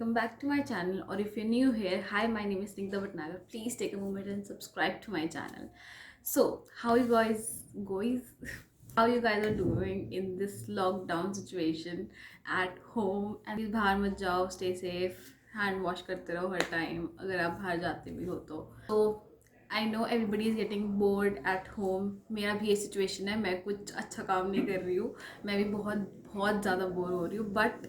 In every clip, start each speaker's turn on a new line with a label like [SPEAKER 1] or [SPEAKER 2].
[SPEAKER 1] welcome back to my channel, or if you're new here, hi, my name is Snigdha Bhatnagar. Please take a moment and subscribe to my channel. So how you guys how you guys are doing in this lockdown situation at home? And please बाहर मत जाओ, stay safe, hand wash करते रहो हर time अगर आप बाहर जाते भी हो तो I know everybody is getting bored at home. मेरा भी ये सिचुएशन है, मैं कुछ अच्छा काम नहीं कर रही हूँ, मैं भी बहुत बहुत ज़्यादा बोर हो रही हूँ. But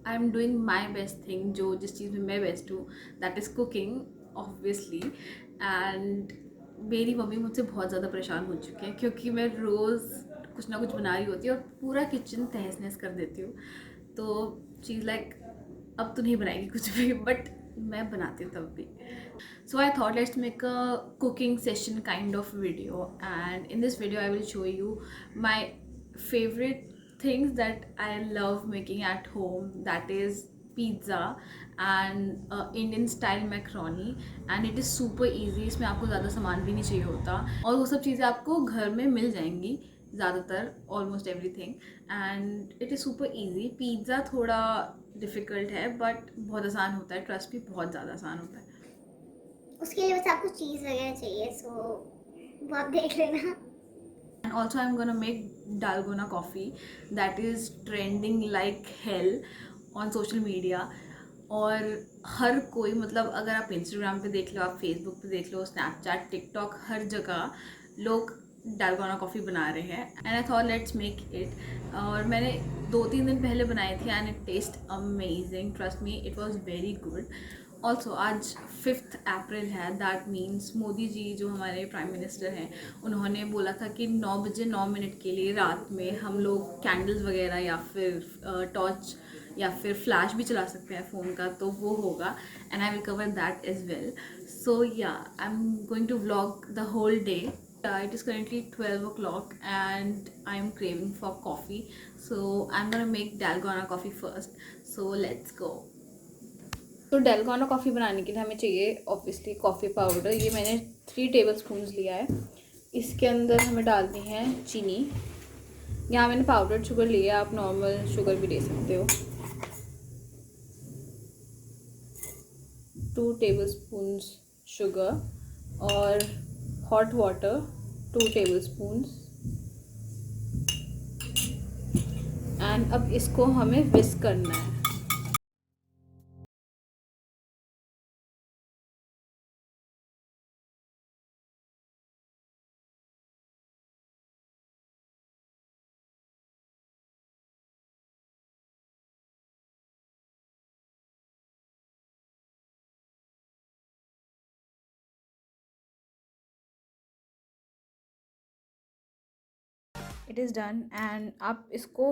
[SPEAKER 1] I am doing my best thing, जो जिस चीज़ में मैं बेस्ट हूँ, that is cooking obviously. And मेरी मम्मी मुझसे बहुत ज़्यादा परेशान हो चुकी है क्योंकि मैं रोज़ कुछ ना कुछ बना रही होती हूँ और पूरा किचन तहस नहस कर देती हूँ. तो चीज़ लाइक अब तो नहीं बनाएगी कुछ भी, बट मैं बनाती हूँ तब भी. So I thought let's make a cooking session kind of video, and in this video I will show you my favorite things that I love making at home, that is pizza and Indian style macaroni. And it is super easy, इसमें आपको ज़्यादा सामान भी नहीं चाहिए होता और वो सब चीज़ें आपको घर में मिल जाएंगी ज़्यादातर, almost everything. And it is super easy. Pizza थोड़ा डिफ़िकल्ट है बट बहुत आसान होता है, ट्रस्ट भी बहुत ज़्यादा आसान होता है.
[SPEAKER 2] उसके लिए बस आपको चीज़ वगैरह चाहिए, सो वो आप देख लेना.
[SPEAKER 1] And also I'm gonna make dalgona coffee that is trending like hell on social media. और हर कोई, मतलब अगर आप इंस्टाग्राम पे देख लो, आप फेसबुक पे देख लो, स्नैपचैट, टिकटॉक, हर जगह लोग डालगोना कॉफ़ी बना रहे हैं. And I thought let's make it. और मैंने 2-3 दिन पहले बनाई थी and it taste amazing, trust me, it was very good. Also आज 5th अप्रैल है, दैट मीन्स मोदी जी जो हमारे प्राइम मिनिस्टर हैं, उन्होंने बोला था कि 9 बजे 9 मिनट के लिए रात में हम लोग कैंडल्स वगैरह या फिर टॉर्च या फिर फ्लैश भी चला सकते हैं फ़ोन का, तो वो होगा. And I will cover that as well. So yeah I am going to vlog the whole day. It is currently 12 o'clock and I am craving for coffee. So I'm gonna make dalgona coffee first. So let's go. तो dalgona coffee बनाने के लिए हमें चाहिए obviously coffee powder. ये मैंने 3 table spoon लिया है. इसके अंदर हमें डालनी है चीनी. यहाँ मैंने पाउडर शुगर लिया है, आप नॉर्मल शुगर भी ले सकते हो. 2 टेबल स्पून शुगर और hot water 2 table spoon. And अब इसको हमें विस्क करना है. It is done. एंड आप इसको,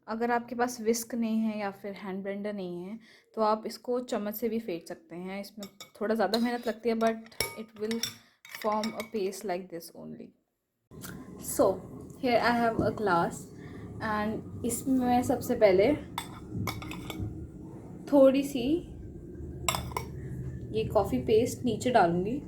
[SPEAKER 1] अगर आपके पास विस्क नहीं है या फिर हैंड ब्लेंडर नहीं है तो आप इसको चम्मच से भी फेंट सकते हैं. इसमें थोड़ा ज़्यादा मेहनत लगती है but it will form a paste like this only. So here I have a glass and इसमें मैं सबसे पहले थोड़ी सी ये कॉफ़ी पेस्ट नीचे डालूँगी.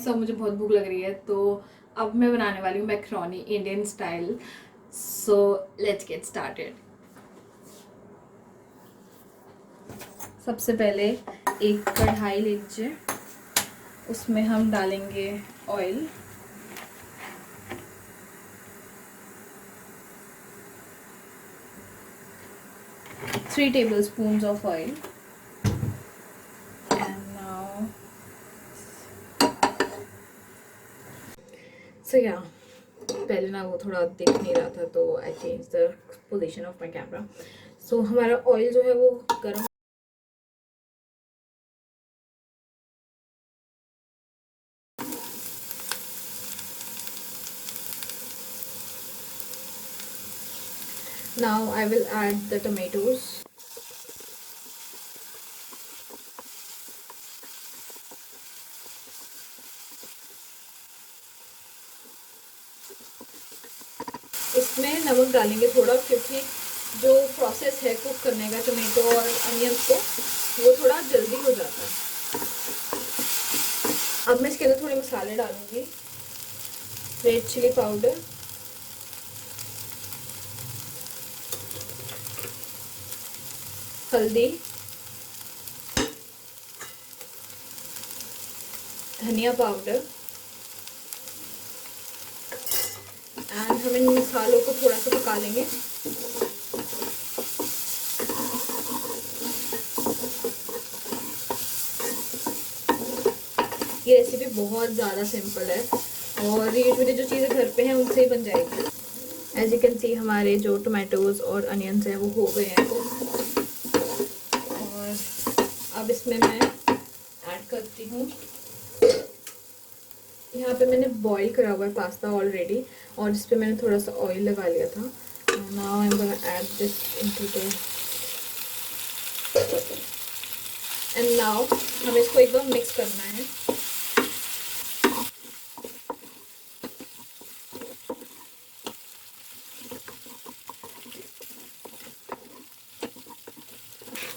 [SPEAKER 1] सब मुझे बहुत भूख लग रही है, तो अब मैं बनाने वाली हूँ macaroni Indian style. So let's get started. सबसे पहले एक कढ़ाई लीजिए, उसमें हम डालेंगे oil. Three table spoon of oil. And now so या, पहले ना वो थोड़ा दिख नहीं रहा था, तो I change the position of my camera. So हमारा ऑयल जो है वो गर्म। Now I will add the tomatoes. इसमें नमक डालेंगे थोड़ा, क्योंकि जो प्रोसेस है कुक करने का टोमेटो और अनियंस को, वो थोड़ा जल्दी हो जाता है। अब मैं इसके अंदर थोड़े मसाले डालूंगी। रेड चिली पाउडर, हल्दी, धनिया पाउडर, एंड हम इन मसालों को थोड़ा सा पका लेंगे। ये रेसिपी बहुत ज़्यादा सिंपल है और यूजुअली जो चीज़ें घर पे हैं उनसे ही बन जाएगी। एज यू कैन सी हमारे जो टोमेटोज़ और अनियंस हैं वो हो गए हैं। और अब इसमें मैं ऐड करती हूँ, यहाँ पे मैंने बॉईल करा हुआ है पास्ता ऑलरेडी, और इस पर मैंने थोड़ा सा ऑयल लगा लिया था। Now I am gonna add this into the, and now हमें इसको एक बार मिक्स करना है।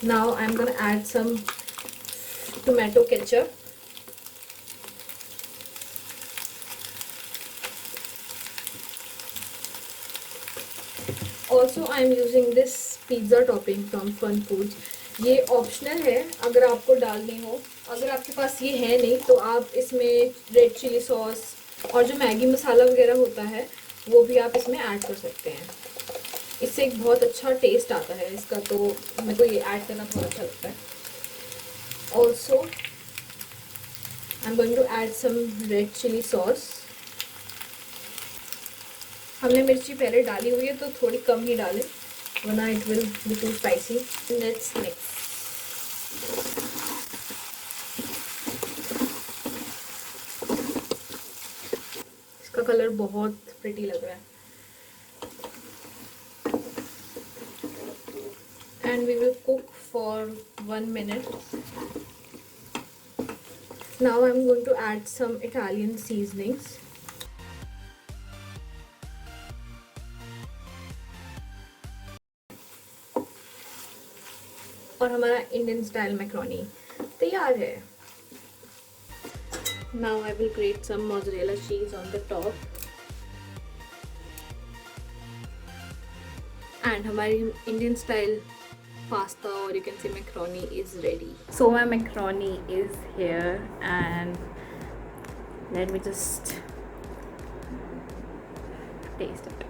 [SPEAKER 1] Now I'm gonna add some tomato ketchup. Also I'm using this pizza topping from Fun Foods. ये ऑप्शनल है अगर आपको डालनी हो। अगर आपके पास ये है नहीं तो आप इसमें रेड चिली सॉस और जो मैगी मसाला वगैरह होता है वो भी आप इसमें ऐड कर सकते हैं। इससे एक बहुत अच्छा टेस्ट आता है इसका, तो मेरे को ये ऐड करना बहुत अच्छा लगता है। Also I am going to add some red chilli sauce. हमने मिर्ची पहले डाली हुई है तो थोड़ी कम ही डालें, वरना it will be too spicy. Let's mix. इसका कलर बहुत प्रिटी लग रहा है। And we will cook for 1 minute. Now I'm going to add some Italian seasonings. और हमारा इंडियन स्टाइल मैक्रोनी तैयार है। Now I will grate some mozzarella cheese on the top. And हमारी Indian style pasta, or you can say macaroni, is ready. So my macaroni is here, and let me just taste it.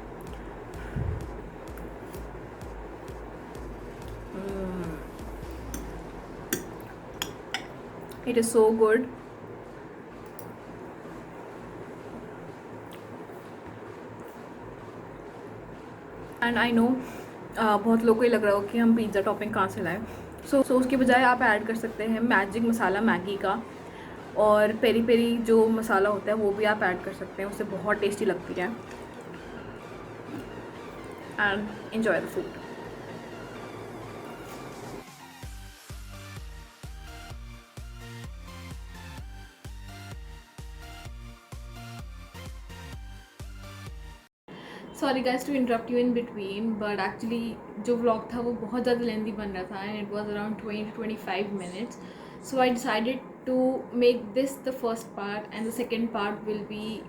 [SPEAKER 1] It is so good. And I know बहुत लोगों को ये लग रहा हो कि हम पिज़्ज़ा टॉपिंग कहाँ से लाएं। सो उसके बजाय आप ऐड कर सकते हैं मैजिक मसाला मैगी का, और पेरी पेरी जो मसाला होता है वो भी आप ऐड कर सकते हैं, उससे बहुत टेस्टी लगती है। And enjoy the food. Sorry guys to interrupt you in between, but actually जो व्लॉग था वो बहुत ज़्यादा लेंदी बन रहा था, and it was around 20 to 25 minutes. So I decided to make this the first part, and the second part will be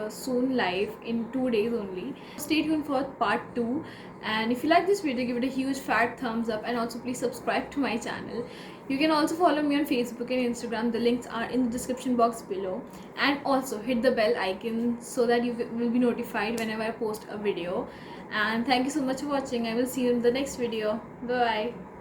[SPEAKER 1] soon live in 2 days only. Stay tuned for part 2, and if you like this video, give it a huge fat thumbs up, and also please subscribe to my channel. You can also follow me on Facebook and Instagram. The links are in the description box below, and also hit the bell icon so that you will be notified whenever I post a video. And thank you so much for watching. I will see you in the next video. Bye bye.